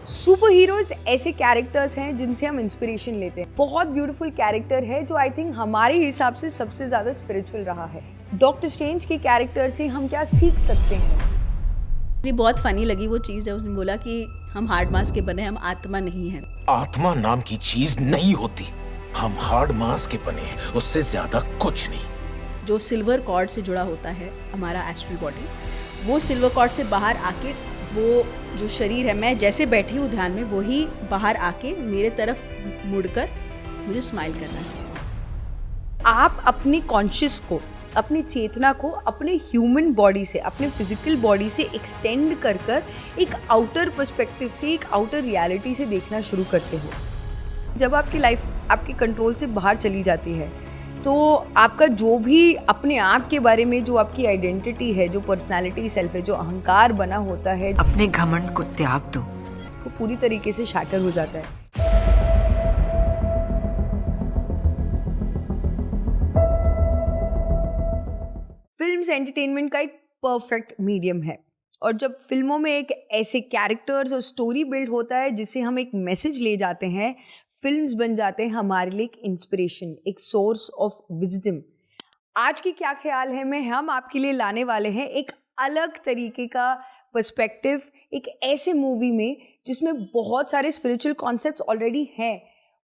Super heroes ऐसे characters हैं जिनसे हम इंस्पिरेशन लेते हैं। बहुत ब्यूटीफुल कैरेक्टर है जो आई थिंक हमारे हिसाब से सबसे ज़्यादा स्पिरिचुअल रहा है। डॉक्टर स्ट्रेंज के कैरेक्टर से हम क्या सीख सकते हैं? मुझे बहुत फनी लगी वो चीज़ जब उसने बोला कि हम हार्ड मास के बने, हम आत्मा नहीं हैं। आत्मा नाम की चीज नहीं होती। हम हार्ड मास के बने हैं, उससे ज्यादा कुछ नहीं। जो सिल्वर कॉर्ड से जुड़ा होता है हमारा एस्ट्रल बॉडी, वो सिल्वर कॉर्ड से बाहर आके वो जो शरीर है, मैं जैसे बैठी हूँ ध्यान में, वही बाहर आके मेरे तरफ मुड़कर मुझे स्माइल कर रहा है। आप अपनी कॉन्शियस को, अपनी चेतना को अपने ह्यूमन बॉडी से, अपने फिजिकल बॉडी से एक्सटेंड कर एक आउटर पर्सपेक्टिव से, एक आउटर रियलिटी से देखना शुरू करते हो। जब आपकी लाइफ आपके कंट्रोल से बाहर चली जाती है तो आपका जो भी अपने आप के बारे में, जो आपकी आइडेंटिटी है, जो पर्सनालिटी सेल्फ है, जो अहंकार बना होता है, अपने घमंड को त्याग दो। वो पूरी तरीके से शैटर हो जाता है। फिल्म्स एंटरटेनमेंट का एक परफेक्ट मीडियम है और जब फिल्मों में एक ऐसे कैरेक्टर्स और स्टोरी बिल्ड होता है जिससे हम एक मैसेज ले जाते हैं, फिल्म्स बन जाते हैं हमारे लिए एक इंस्पिरेशन, एक सोर्स ऑफ विजडम। आज की क्या ख्याल है में हम आपके लिए लाने वाले हैं एक अलग तरीके का पर्सपेक्टिव, एक ऐसे मूवी में जिसमें बहुत सारे स्पिरिचुअल कॉन्सेप्ट्स ऑलरेडी हैं,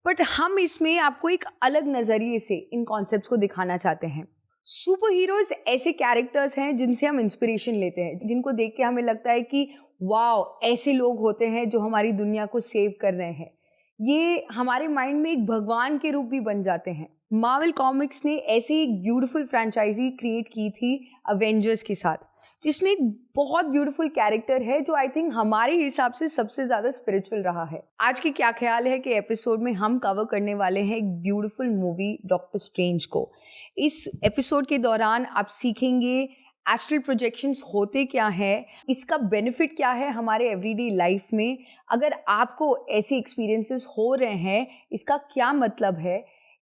बट हम इसमें आपको एक अलग नज़रिए से इन कॉन्सेप्ट्स को दिखाना चाहते हैं। सुपर हीरोज ऐसे कैरेक्टर्स हैं जिनसे हम इंस्पिरेशन लेते हैं, जिनको देख के हमें लगता है कि वाओ, ऐसे लोग होते हैं जो हमारी दुनिया को सेव कर रहे हैं। ये हमारे माइंड में एक भगवान के रूप भी बन जाते हैं। मार्वल कॉमिक्स ने ऐसे एक ब्यूटीफुल फ्रेंचाइजी क्रिएट की थी अवेंजर्स के साथ, जिसमें एक बहुत ब्यूटीफुल कैरेक्टर है जो आई थिंक हमारे हिसाब से सबसे ज़्यादा स्पिरिचुअल रहा है। आज के क्या ख्याल है कि एपिसोड में हम कवर करने वाले हैं एक ब्यूटीफुल मूवी डॉक्टर स्ट्रेंज को। इस एपिसोड के दौरान आप सीखेंगे एस्ट्रल प्रोजेक्शंस होते क्या है, इसका बेनिफिट क्या है हमारे एवरीडे लाइफ में, अगर आपको ऐसे एक्सपीरियंसेस हो रहे हैं इसका क्या मतलब है,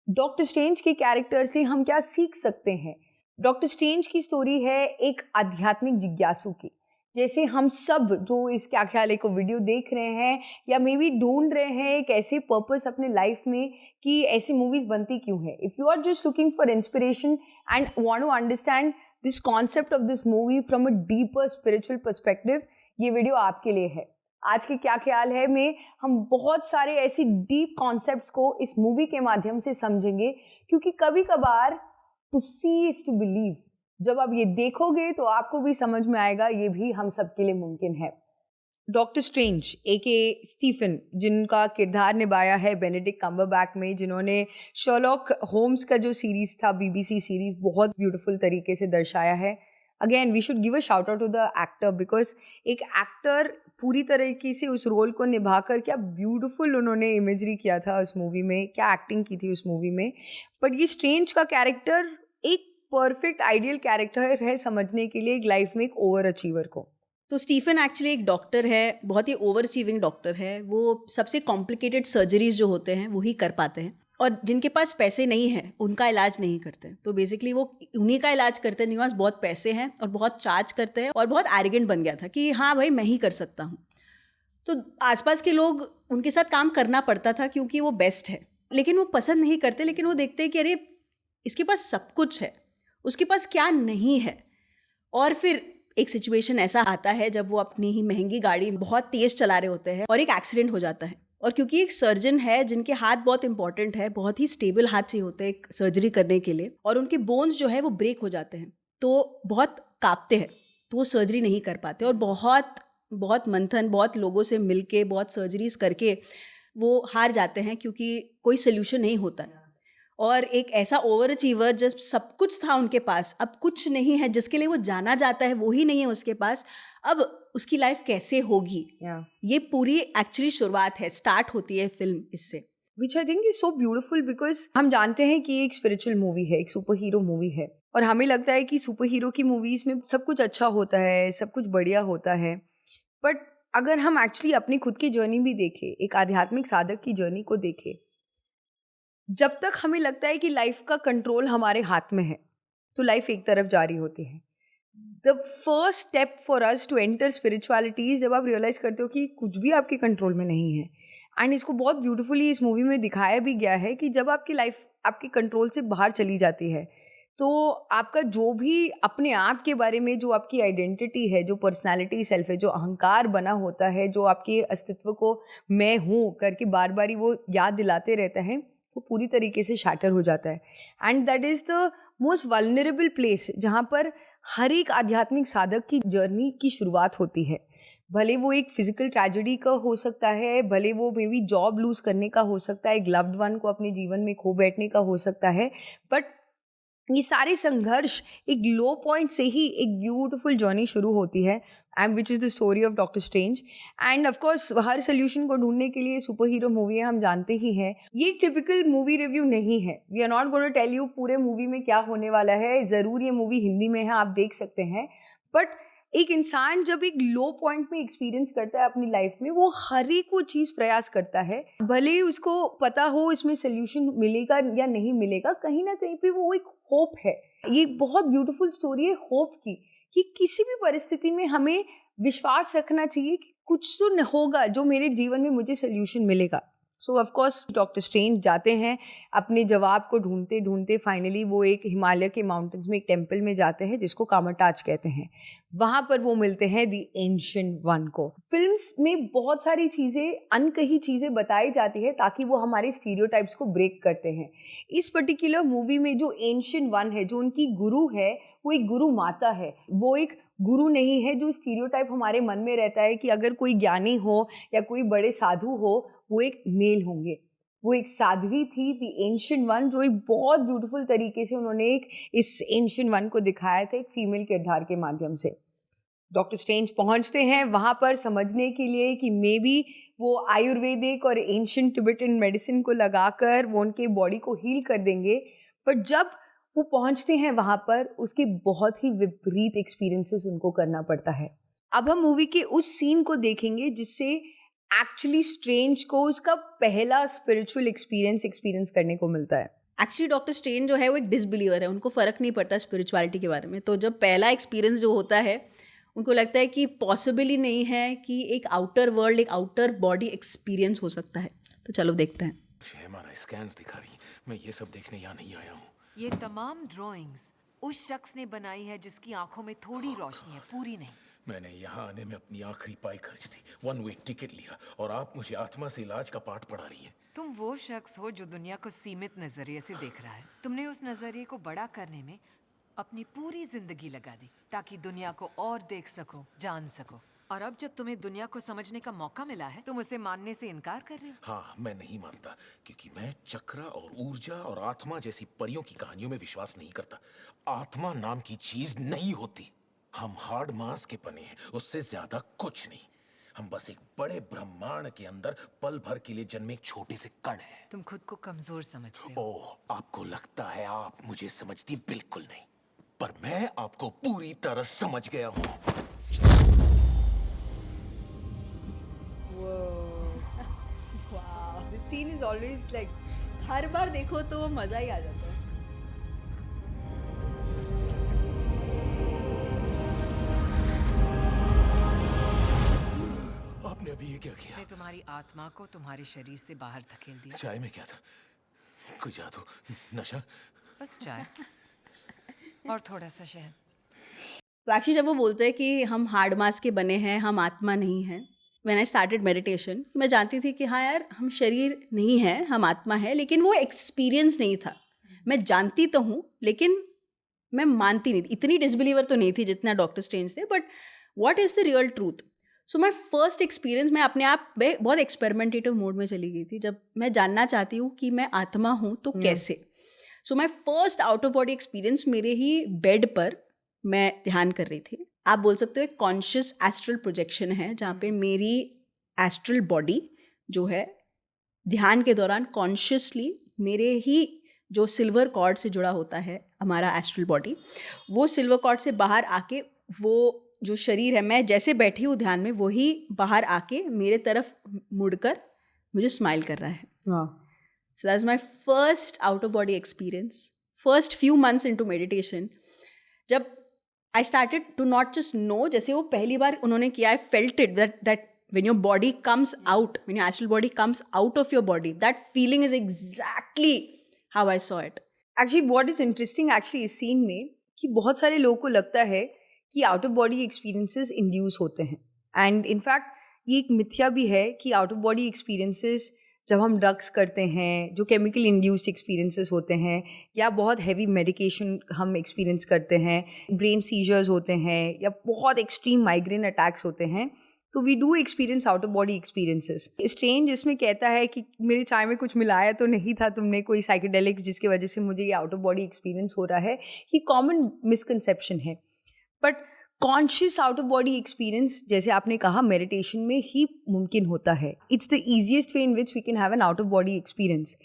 डॉक्टर स्ट्रेंज के कैरेक्टर से हम क्या सीख सकते हैं। डॉक्टर स्ट्रेंज की स्टोरी है एक आध्यात्मिक जिज्ञासु की। जैसे हम सब जो इस क्या ख्याल है को वीडियो देख रहे हैं या मे बी ढूंढ रहे हैं एक ऐसे पर्पस अपने लाइफ में कि ऐसी मूवीज बनती क्यों है। If you are just looking for inspiration and want to understand this concept of this movie from a deeper spiritual perspective, ये वीडियो आपके लिए है। आज के क्या ख्याल है में हम बहुत सारे ऐसी डीप कॉन्सेप्ट्स को इस मूवी के माध्यम से समझेंगे, क्योंकि कभी कभार to see is to believe. जब आप ये देखोगे तो आपको भी समझ में आएगा ये भी हम सबके लिए मुमकिन है। Doctor strange A K. स्टीफन, जिनका किरदार निभाया है बेनेडिक्ट कम्बरबैच में, जिन्होंने शर्लॉक होम्स का जो सीरीज था, बीबीसी सीरीज, बहुत ब्यूटीफुल तरीके से दर्शाया है। Again we should give a shout out to the actor, because एक एक्टर पूरी तरीके से उस रोल को निभाकर क्या ब्यूटीफुल उन्होंने इमेजरी किया था उस मूवी में, क्या एक्टिंग की थी उस मूवी में। बट ये स्ट्रेंज का कैरेक्टर एक परफेक्ट आइडियल कैरेक्टर है समझने के लिए एक लाइफ में एक ओवर अचीवर को। तो स्टीफन एक्चुअली एक डॉक्टर है, बहुत ही ओवर अचीविंग डॉक्टर है। वो सबसे कॉम्प्लिकेटेड सर्जरीज जो होते हैं वो ही कर पाते हैं, और जिनके पास पैसे नहीं हैं उनका इलाज नहीं करते। तो बेसिकली वो उन्हीं का इलाज करते हैं जिनके पास बहुत पैसे हैं और बहुत चार्ज करते हैं, और बहुत एरोगेंट बन गया था कि हाँ भाई मैं ही कर सकता हूँ। तो आसपास के लोग उनके साथ काम करना पड़ता था क्योंकि वो बेस्ट है, लेकिन वो पसंद नहीं करते। लेकिन वो देखते हैं कि अरे इसके पास सब कुछ है, उसके पास क्या नहीं है। और फिर एक सिचुएशन ऐसा आता है जब वो अपनी ही महंगी गाड़ी बहुत तेज़ चला रहे होते हैं और एक एक्सीडेंट हो जाता है। और क्योंकि एक सर्जन है जिनके हाथ बहुत इंपॉर्टेंट है, बहुत ही स्टेबल हाथ चाहिए होते हैं एक सर्जरी करने के लिए, और उनके बोन्स जो है वो ब्रेक हो जाते हैं, तो बहुत कांपते हैं, तो वो सर्जरी नहीं कर पाते। और बहुत बहुत मंथन, बहुत लोगों से मिलके, बहुत सर्जरीज करके वो हार जाते हैं क्योंकि कोई सोल्यूशन नहीं होता है। और एक ऐसा ओवर अचीवर, जब सब कुछ था उनके पास, अब कुछ नहीं है, जिसके लिए वो जाना जाता है वो ही नहीं है उसके पास, अब उसकी लाइफ कैसे होगी। ये पूरी एक्चुअली शुरुआत है, स्टार्ट होती है फिल्म इससे, which I think is so beautiful, because हम जानते हैं कि ये एक स्पिरिचुअल मूवी है, एक सुपर हीरो मूवी है, और हमें लगता है कि सुपर हीरो की मूवीज में सब कुछ अच्छा होता है, सब कुछ बढ़िया होता है। बट अगर हम एक्चुअली अपनी खुद की जर्नी भी देखें, एक आध्यात्मिक साधक की जर्नी को देखें, जब तक हमें लगता है कि लाइफ का कंट्रोल हमारे हाथ में है तो लाइफ एक तरफ जारी होती है। The first step for us to enter spirituality जब आप रियलाइज करते हो कि कुछ भी आपके कंट्रोल में नहीं है. एंड इसको बहुत ब्यूटीफुली इस मूवी में दिखाया भी गया है कि जब आपकी लाइफ आपके कंट्रोल से बाहर चली जाती है तो आपका जो भी अपने आप के बारे में जो आपकी आइडेंटिटी है, जो पर्सनालिटी सेल्फ है, जो अहंकार बना होता है, जो आपके अस्तित्व को मैं हूँ करके बार बार वो याद दिलाते रहता है, वो पूरी तरीके से शैटर हो जाता है. And that is the most vulnerable place जहाँ पर हर एक आध्यात्मिक साधक की जर्नी की शुरुआत होती है. भले वो एक फिजिकल ट्रेजेडी का हो सकता है, भले वो मे बी जॉब लूज करने का हो सकता है, एक लव्ड वन को अपने जीवन में खो बैठने का हो सकता है, बट ये सारे संघर्ष एक लो पॉइंट से ही एक ब्यूटीफुल जर्नी शुरू होती है, and which is the story of doctor strange. End of course her solution को ढूंढने के लिए सुपर हीरो मूवी है, हम जानते ही हैं. ये एक टिपिकल मूवी रिव्यू नहीं है. We are not going to tell you पूरे मूवी में क्या होने वाला है. ज़रूर ये मूवी हिंदी में है, आप देख सकते हैं, बट एक इंसान जब एक लो पॉइंट में एक्सपीरियंस करता है अपनी लाइफ में, वो हर एक वो चीज़ प्रयास करता है, भले ही उसको पता हो इसमें सोल्यूशन मिलेगा या नहीं मिलेगा, कहीं ना कहीं पे वो एक होप है. ये बहुत ब्यूटीफुल स्टोरी है होप की, कि किसी भी परिस्थिति में हमें विश्वास रखना चाहिए कि कुछ तो होगा जो मेरे जीवन में मुझे सोल्यूशन मिलेगा. सो ऑफ कोर्स डॉक्टर स्ट्रेंज जाते हैं अपने जवाब को ढूंढते ढूंढते, फाइनली वो एक हिमालय के माउंटेन्स में एक टेम्पल में जाते हैं जिसको कामरटाज कहते हैं. वहाँ पर वो मिलते हैं द एंशिएंट वन को. फिल्म्स में बहुत सारी चीज़ें, अनकही चीज़ें बताई जाती है ताकि वो हमारे स्टीरियोटाइप्स को ब्रेक करते हैं. इस पर्टिकुलर मूवी में जो एंशिएंट वन है, जो उनकी गुरु है, वो एक गुरु माता है. वो एक गुरु नहीं है जो स्टीरियोटाइप हमारे मन में रहता है कि अगर कोई ज्ञानी हो या कोई बड़े साधु हो वो एक मेल होंगे. वो एक साध्वी थी, द एंशिएंट वन, जो एक बहुत ब्यूटीफुल तरीके से उन्होंने एक इस एंशिएंट वन को दिखाया था एक फीमेल किरदार के माध्यम से. डॉक्टर स्ट्रेंज पहुंचते हैं वहाँ पर समझने के लिए कि मे बी वो आयुर्वेदिक और एंशिएंट टिबेटन मेडिसिन को लगाकर वो उनके बॉडी को हील कर देंगे. बट जब वो पहुंचते हैं वहाँ पर, उसके बहुत ही विपरीत एक्सपीरियंसेस उनको करना पड़ता है. अब हम मूवी के उस सीन को देखेंगे जिससे एक्चुअली स्ट्रेंज को उसका पहला स्पिरिचुअल एक्सपीरियंस करने को मिलता है. एक्चुअली डॉक्टर स्ट्रेंज जो है वो एक डिसबिलीवर है, उनको फ़र्क नहीं पड़ता स्पिरिचुअलिटी के बारे में. तो जब पहला एक्सपीरियंस जो होता है उनको लगता है कि पॉसिबल ही नहीं है कि एक आउटर वर्ल्ड, एक आउटर बॉडी एक्सपीरियंस हो सकता है. तो चलो देखते हैं. हमारा स्कैन्स दिखा रही, मैं ये सब देखने यहाँ नहीं आया हूँ. ये तमाम ड्राइंग्स उस शख्स ने बनाई है जिसकी आंखों में थोड़ी रोशनी है, पूरी नहीं. मैंने यहाँ आने में अपनी आखिरी पाई खर्च दी, 1 वे टिकट लिया, और आप मुझे आत्मा से इलाज का पाठ पढ़ा रही हैं. तुम वो शख्स हो जो दुनिया को सीमित नजरिए से देख रहा है. तुमने उस नजरिए को बड़ा करने में अपनी पूरी जिंदगी लगा दी ताकि दुनिया को और देख सको, जान सको. और अब जब तुम्हें दुनिया को समझने का मौका मिला है, तुम उसे मानने से इनकार कर रहे हो. हाँ, मैं नहीं मानता, क्योंकि मैं चक्र और ऊर्जा और आत्मा जैसी परियों की कहानियों में विश्वास नहीं करता. आत्मा नाम की चीज नहीं होती. हम हार्ड मास के बने हैं, उससे ज्यादा कुछ नहीं. हम बस एक बड़े ब्रह्मांड के अंदर पल भर के लिए जन्मे एक छोटे से कण हैं. तुम खुद को कमजोर समझते हो. ओह, आपको लगता है आप मुझे समझती? बिल्कुल नहीं, पर मैं आपको पूरी तरह समझ गया हूँ. The scene is always like, हर बार देखो तो मज़ा ही आ जाता है. आपने अभी ये क्या किया? मैंने तुम्हारी आत्मा को तुम्हारे शरीर से बाहर धकेल दिया. चाय में क्या था? कोई जादू, नशा? बस चाय और थोड़ा सा शहद. तो एक्चुअली जब वो बोलते हैं कि हम हार्ड मास के बने हैं, हम आत्मा नहीं हैं, व्हेन आई स्टार्टेड मेडिटेशन, मैं जानती थी कि हाँ यार, हम शरीर नहीं हैं, हम आत्मा है, लेकिन वो एक्सपीरियंस नहीं था. मैं जानती तो हूँ लेकिन मैं मानती नहीं थी. इतनी डिसबिलीवर तो नहीं थी जितना डॉक्टर स्ट्रेंज थे, but what is the real truth. So my first experience, मैं अपने आप में बहुत एक्सपेरिमेंटेटिव मोड में चली गई थी. जब मैं जानना चाहती हूँ कि मैं आत्मा हूँ तो कैसे. So my first out of body experience मेरे ही बेड पर मैं ध्यान कर रही थी. आप बोल सकते हो एक कॉन्शियस एस्ट्रल प्रोजेक्शन है जहाँ पे मेरी एस्ट्रल बॉडी जो है ध्यान के दौरान कॉन्शियसली मेरे ही जो सिल्वर कॉर्ड से जुड़ा होता है हमारा एस्ट्रल बॉडी, वो सिल्वर कॉर्ड से बाहर आके वो जो शरीर है, मैं जैसे बैठी हूँ ध्यान में, वही बाहर आके मेरे तरफ मुड़कर मुझे स्माइल कर रहा है. So that's my first out of body experience. First few months into meditation, जब I started to not just know, जैसे वो पहली बार उन्होंने किया, I felt it that when your body comes out, when your astral body comes out of your body, that feeling is exactly how I saw it. Actually what is interesting actually इस scene में कि बहुत सारे लोगों को लगता है कि out of body experiences induce होते हैं, एंड इनफैक्ट ये एक मिथ्या भी है कि आउट ऑफ बॉडी एक्सपीरियंसेस जब हम ड्रग्स करते हैं, जो केमिकल इंड्यूस्ड एक्सपीरियंसेस होते हैं, या बहुत हैवी मेडिकेशन हम एक्सपीरियंस करते हैं, ब्रेन सीजर्स होते हैं, या बहुत एक्सट्रीम माइग्रेन अटैक्स होते हैं, तो we do experience out of body experiences. Strange इसमें कहता है कि मेरे चाय में कुछ मिलाया तो नहीं था तुमने, कोई साइकेडेलिक्स जिसकी वजह से मुझे ये आउट ऑफ बॉडी एक्सपीरियंस हो रहा है, ये कॉमन मिसकंसेप्शन है. But conscious out of body experience, जैसे आपने कहा, मेडिटेशन में ही मुमकिन होता है. It's the easiest way in which we can have an out of body experience.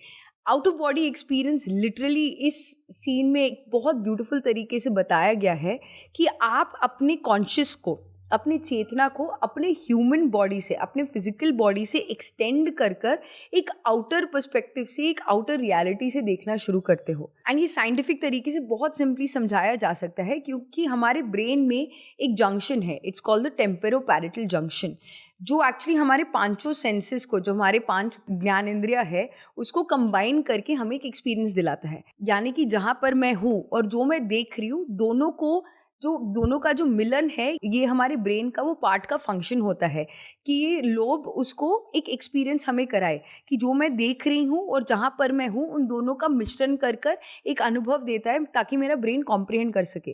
Out of body experience literally इस सीन में एक बहुत ब्यूटीफुल तरीके से बताया गया है कि आप अपने कॉन्शियस को, अपने चेतना को अपने ह्यूमन बॉडी से, अपने फिजिकल बॉडी से एक्सटेंड कर एक आउटर पर्सपेक्टिव से, एक आउटर रियलिटी से देखना शुरू करते हो. एंड ये साइंटिफिक तरीके से बहुत सिंपली समझाया जा सकता है, क्योंकि हमारे ब्रेन में एक जंक्शन है, इट्स कॉल्ड द टेम्पेरोपैरेटल जंक्शन, जो एक्चुअली हमारे पांचों सेंसेस को, जो हमारे 5 ज्ञानेंद्रिया है, उसको कंबाइन करके हमें एक एक्सपीरियंस दिलाता है. यानी कि जहाँ पर मैं हूँ और जो मैं देख रही हूँ, दोनों का जो मिलन है, ये हमारे ब्रेन का वो पार्ट का फंक्शन होता है कि ये लोब उसको एक एक्सपीरियंस हमें कराए कि जो मैं देख रही हूँ और जहाँ पर मैं हूँ, उन दोनों का मिश्रण कर एक अनुभव देता है ताकि मेरा ब्रेन कॉम्प्रिहेंड कर सके.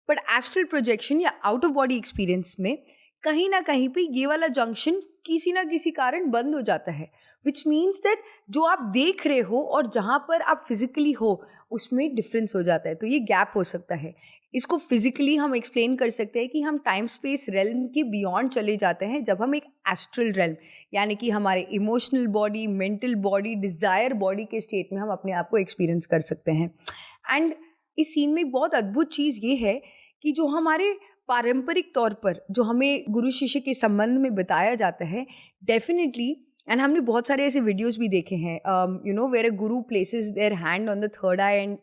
बट एस्ट्रल प्रोजेक्शन या आउट ऑफ बॉडी एक्सपीरियंस में कहीं ना कहीं पे ये वाला जंक्शन किसी ना किसी कारण बंद हो जाता है, विच मीन्स दैट जो आप देख रहे हो और जहाँ पर आप फिजिकली हो उसमें डिफरेंस हो जाता है. तो ये गैप हो सकता है. इसको फिजिकली हम एक्सप्लेन कर सकते हैं कि हम टाइम स्पेस रेल्म के बियॉन्ड चले जाते हैं जब हम एक एस्ट्रल रेल्म, यानी कि हमारे emotional body, mental body, desire body के स्टेट में हम अपने आप को एक्सपीरियंस कर सकते हैं. एंड इस सीन में बहुत अद्भुत चीज़ ये है कि जो हमारे पारंपरिक तौर पर जो हमें गुरु शिष्य के संबंध में बताया जाता है, डेफिनेटली, एंड हमने बहुत सारे ऐसे वीडियोस भी देखे हैं, where a Guru places their hand on the third I and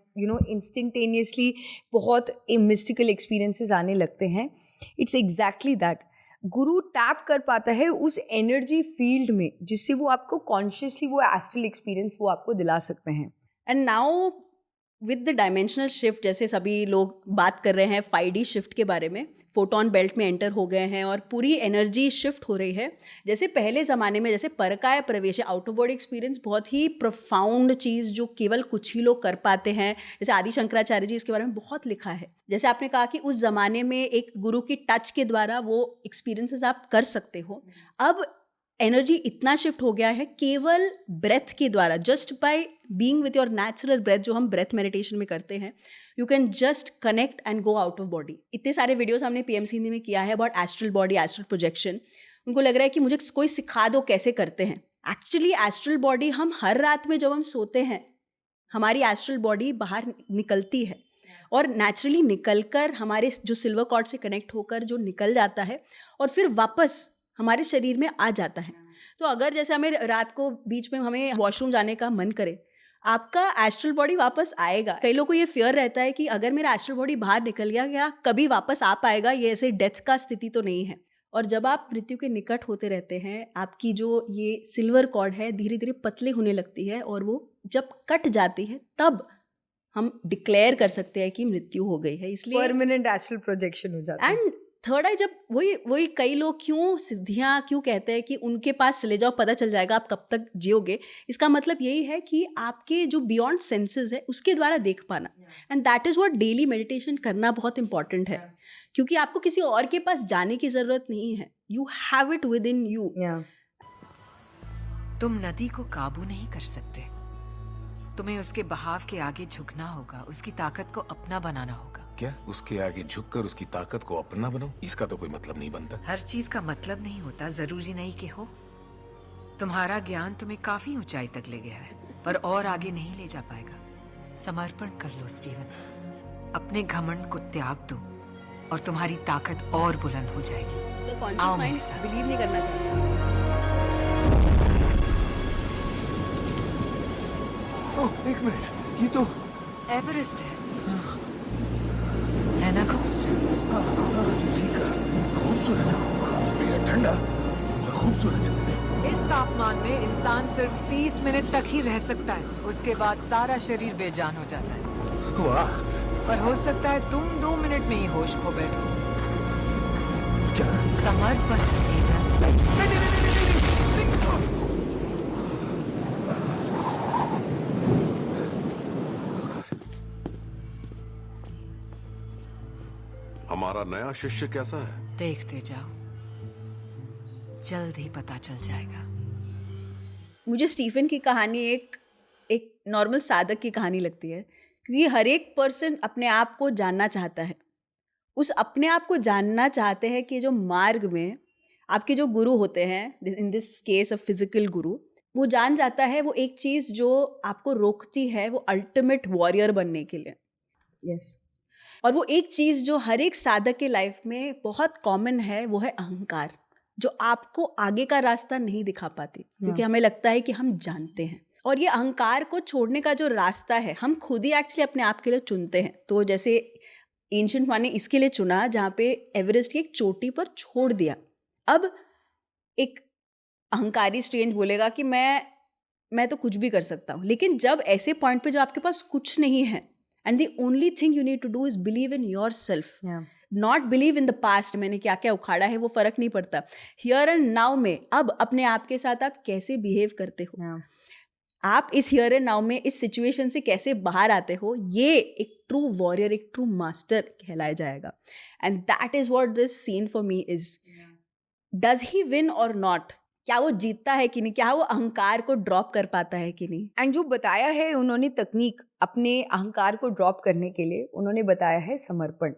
instantaneously बहुत मिस्टिकल एक्सपीरियंसेस आने लगते हैं. It's exactly that. Guru tap कर पाता है उस एनर्जी फील्ड में जिससे वो आपको कॉन्शियसली वो एस्ट्रल एक्सपीरियंस वो आपको दिला सकते हैं. And now with the dimensional shift, जैसे सभी लोग बात कर रहे हैं 5D शिफ्ट के बारे में, फोटोन बेल्ट में एंटर हो गए हैं और पूरी एनर्जी शिफ्ट हो रही है. जैसे पहले ज़माने में जैसे परकाय प्रवेश, आउट ऑफ बॉडी एक्सपीरियंस बहुत ही प्रोफाउंड चीज़ जो केवल कुछ ही लोग कर पाते हैं. जैसे आदि शंकराचार्य जी इसके बारे में बहुत लिखा है. जैसे आपने कहा कि उस ज़माने में एक गुरु की टच के द्वारा वो एक्सपीरियंसेस आप कर सकते हो. अब एनर्जी इतना शिफ्ट हो गया है केवल ब्रेथ के द्वारा, just by being with your natural breath, जो हम ब्रेथ मेडिटेशन में करते हैं, you can just connect and go out of body. इतने सारे वीडियोस हमने PMC हिंदी में किया है about astral body, astral projection. उनको लग रहा है कि मुझे कोई सिखा दो कैसे करते हैं. एक्चुअली एस्ट्रल बॉडी, हम हर रात में जब हम सोते हैं, हमारी एस्ट्रल बॉडी बाहर निकलती है और नेचुरली निकलकर हमारे जो सिल्वर कॉर्ड से कनेक्ट होकर जो निकल जाता है और फिर वापस हमारे शरीर में आ जाता है. तो अगर जैसे हमें रात को बीच में हमें वॉशरूम जाने का मन करे, आपका एस्ट्रल बॉडी वापस आएगा. कई लोगों को ये फियर रहता है कि अगर मेरा एस्ट्रल बॉडी बाहर निकल गया, क्या कभी वापस आ पाएगा? ये ऐसे डेथ का स्थिति तो नहीं है. और जब आप मृत्यु के निकट होते रहते हैं, आपकी जो ये सिल्वर कॉर्ड है धीरे धीरे पतली होने लगती है और वो जब कट जाती है तब हम डिक्लेयर कर सकते हैं कि मृत्यु हो गई है. इसलिए परमानेंट एस्ट्रल प्रोजेक्शन हो जाता है. एंड थर्ड आई, जब वही कई लोग क्यों सिद्धियाँ क्यों कहते हैं कि उनके पास चले जाओ, पता चल जाएगा आप कब तक जियोगे. इसका मतलब यही है कि आपके जो बियॉन्ड सेंसेस है उसके द्वारा देख पाना. And that is what daily meditation करना बहुत इंपॉर्टेंट है, क्योंकि आपको किसी और के पास जाने की ज़रूरत नहीं है. You have it with in you. तुम नदी को काबू नहीं कर सकते. तुम्हें उसके बहाव के आगे झुकना होगा, उसकी ताकत को अपना बनाना होगा. क्या उसके आगे झुककर उसकी ताकत को अपना बनाओ? इसका तो कोई मतलब नहीं बनता. हर चीज का मतलब नहीं होता, जरूरी नहीं कि हो. तुम्हारा ज्ञान तुम्हें काफी ऊंचाई तक ले गया है, पर और आगे नहीं ले जा पाएगा. समर्पण कर लो स्टीवन, अपने घमंड को त्याग दो और तुम्हारी ताकत और बुलंद हो जाएगी. तो कॉन्शियस माइंड बिलीव नहीं करना चाहिए. ओह, एक मिनट, ये तो एवरेस्ट है ना? खूबसूरत। ठीक है, खूबसूरत बेहद ठंडा, खूबसूरत। इस तापमान में इंसान सिर्फ 30 मिनट तक ही रह सकता है, उसके बाद सारा शरीर बेजान हो जाता है। वाह, और हो सकता है तुम 2 मिनट में ही होश खो बैठो। क्या? समर्पण स्टीवन। हमारा नया शिष्य कैसा है? देखते जाओ, जल्द ही पता चल जाएगा। मुझे स्टीफन की कहानी एक एक नॉर्मल साधक की कहानी लगती है, क्योंकि हर एक पर्सन अपने आप को जानना चाहता है। उस अपने आप को जानना चाहते हैं कि जो मार्ग में आपके जो गुरु होते हैं, in this case a physical गुरु, वो जान जाता है वो एक चीज़ जो आपको रोकती है वो अल्टीमेट वॉरियर बनने के लिए। यस। और वो एक चीज़ जो हर एक साधक के लाइफ में बहुत कॉमन है, वो है अहंकार, जो आपको आगे का रास्ता नहीं दिखा पाती, क्योंकि हमें लगता है कि हम जानते हैं। और ये अहंकार को छोड़ने का जो रास्ता है, हम खुद ही एक्चुअली अपने आप के लिए चुनते हैं। तो जैसे एंशिएंट वन ने इसके लिए चुना जहाँ पे एवरेस्ट की एक चोटी पर छोड़ दिया। अब एक अहंकारी स्ट्रेंज बोलेगा कि मैं तो कुछ भी कर सकता हूँ, लेकिन जब ऐसे पॉइंट पे जो आपके पास कुछ नहीं है, and the only thing you need to do is believe in yourself, not believe in the past, मैंने क्या क्या उखाड़ा है वो फर्क नहीं पड़ता। हियर एंड नाउ में अब अपने आप के साथ आप कैसे बिहेव करते हो, आप इस हियर एंड नाउ में इस सिचुएशन से कैसे बाहर आते हो, ये एक ट्रू वॉरियर, एक ट्रू मास्टर कहलाया जाएगा। And that is what this scene for me is. Does he win or not, क्या वो जीतता है कि नहीं, क्या वो अहंकार को ड्रॉप कर पाता है कि नहीं। एंड जो बताया है उन्होंने तकनीक अपने अहंकार को ड्रॉप करने के लिए, उन्होंने बताया है समर्पण।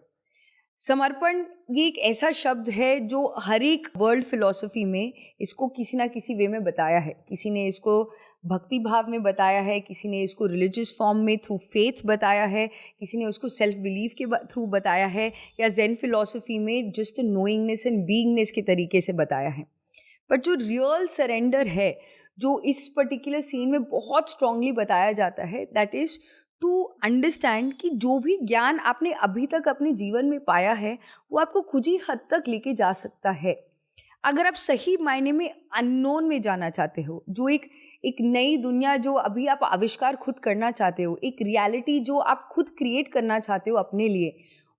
समर्पण ये एक ऐसा शब्द है जो हर एक वर्ल्ड फिलॉसफी में इसको किसी ना किसी वे में बताया है। किसी ने इसको भक्ति भाव में बताया है, किसी ने इसको रिलीजियस फॉर्म में थ्रू फेथ बताया है, किसी ने उसको सेल्फ बिलीफ के थ्रू बताया है, या जेन फिलॉसफी में जस्ट नोइंगनेस एंड बीइंगनेस के तरीके से बताया है। बट जो रियल सरेंडर है, जो इस पर्टिकुलर सीन में बहुत स्ट्रांगली बताया जाता है, दैट इज टू अंडरस्टैंड कि जो भी ज्ञान आपने अभी तक अपने जीवन में पाया है वो आपको कुछ ही हद तक लेके जा सकता है। अगर आप सही मायने में अननोन में जाना चाहते हो, जो एक नई दुनिया जो अभी आप आविष्कार खुद करना चाहते हो, एक रियलिटी जो आप खुद क्रिएट करना चाहते हो अपने लिए,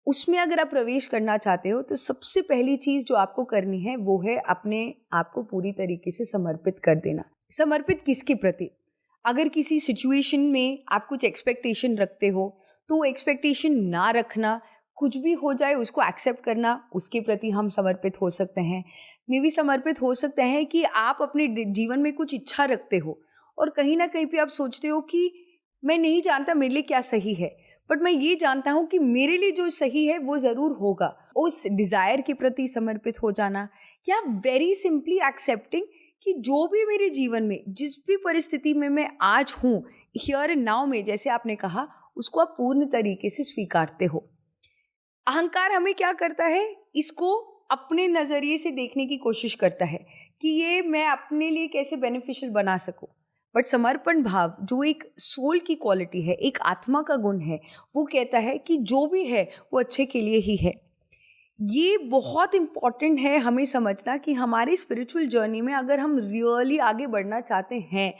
उसमें अगर आप प्रवेश करना चाहते हो तो सबसे पहली चीज़ जो आपको करनी है वो है अपने आप को पूरी तरीके से समर्पित कर देना। समर्पित किसके प्रति? अगर किसी सिचुएशन में आप कुछ एक्सपेक्टेशन रखते हो तो वो एक्सपेक्टेशन ना रखना, कुछ भी हो जाए उसको एक्सेप्ट करना, उसके प्रति हम समर्पित हो सकते हैं। मे भी समर्पित हो सकते हैं कि आप अपने जीवन में कुछ इच्छा रखते हो और कहीं ना कहीं पे आप सोचते हो कि मैं नहीं जानता मेरे लिए क्या सही है, बट मैं ये जानता हूँ कि मेरे लिए जो सही है वो ज़रूर होगा। उस डिज़ायर के प्रति समर्पित हो जाना, या वेरी सिंपली एक्सेप्टिंग कि जो भी मेरे जीवन में जिस भी परिस्थिति में मैं आज हूँ, हियर एंड नाउ में, जैसे आपने कहा, उसको आप पूर्ण तरीके से स्वीकारते हो। अहंकार हमें क्या करता है, इसको अपने नज़रिए से देखने की कोशिश करता है कि ये मैं अपने लिए कैसे बेनिफिशियल बना सकूं। बट समर्पण भाव जो एक सोल की क्वालिटी है, एक आत्मा का गुण है, वो कहता है कि जो भी है वो अच्छे के लिए ही है। ये बहुत इम्पॉर्टेंट है हमें समझना कि हमारी स्पिरिचुअल जर्नी में अगर हम रियली आगे बढ़ना चाहते हैं,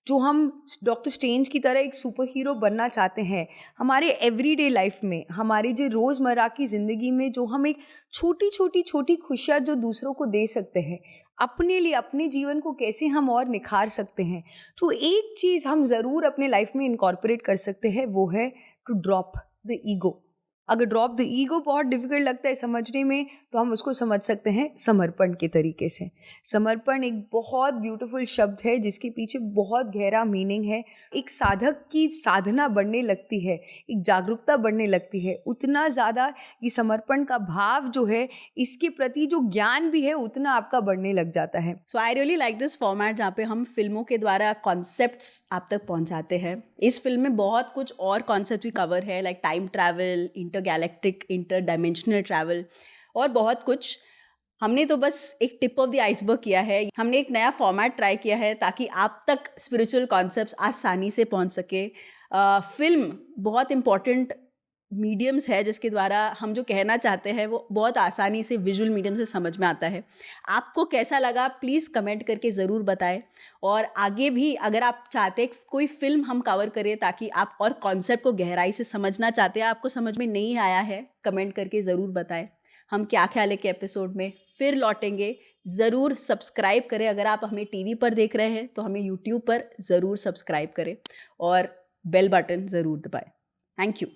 जो हम डॉक्टर स्ट्रेंज की तरह एक सुपर हीरो बनना चाहते हैं, हमारे एवरीडे लाइफ में, हमारी जो रोज़मर्रा की ज़िंदगी में जो हम एक छोटी खुशियाँ जो दूसरों को दे सकते हैं, अपने लिए अपने जीवन को कैसे हम और निखार सकते हैं, तो एक चीज़ हम ज़रूर अपने लाइफ में इनकॉर्पोरेट कर सकते हैं, वो है टू ड्रॉप द ईगो। अगर ड्रॉप द ईगो बहुत डिफिकल्ट लगता है समझने में, तो हम उसको समझ सकते हैं समर्पण के तरीके से। समर्पण एक बहुत ब्यूटीफुल शब्द है जिसके पीछे बहुत गहरा मीनिंग है। एक साधक की साधना बढ़ने लगती है, एक जागरूकता बढ़ने लगती है, उतना ज़्यादा ये समर्पण का भाव जो है, इसके प्रति जो ज्ञान भी है, उतना आपका बढ़ने लग जाता है। So I really like this format जहाँ पे हम फिल्मों के द्वारा कॉन्सेप्ट्स आप तक पहुँचाते हैं। इस फिल्म में बहुत कुछ और कॉन्सेप्ट भी कवर है, like time travel, intergalactic, interdimensional travel और बहुत कुछ। हमने तो बस एक टिप ऑफ द आइसबर्ग किया है। हमने एक नया फॉर्मेट ट्राई किया है ताकि आप तक स्पिरिचुअल कॉन्सेप्ट्स आसानी से पहुंच सके। फिल्म बहुत इम्पॉर्टेंट मीडियम्स है जिसके द्वारा हम जो कहना चाहते हैं वो बहुत आसानी से विजुअल मीडियम से समझ में आता है। आपको कैसा लगा प्लीज़ कमेंट करके ज़रूर बताएं, और आगे भी अगर आप चाहते हैं कोई फिल्म हम कवर करें ताकि आप और कॉन्सेप्ट को गहराई से समझना चाहते हैं, आपको समझ में नहीं आया है, कमेंट करके ज़रूर बताएं। हम क्या ख्याल है के एपिसोड में फिर लौटेंगे। ज़रूर सब्सक्राइब करें, अगर आप हमें टीवी पर देख रहे हैं तो हमें यूट्यूब पर ज़रूर सब्सक्राइब करें और बेल बटन ज़रूर दबाएं। Thank you.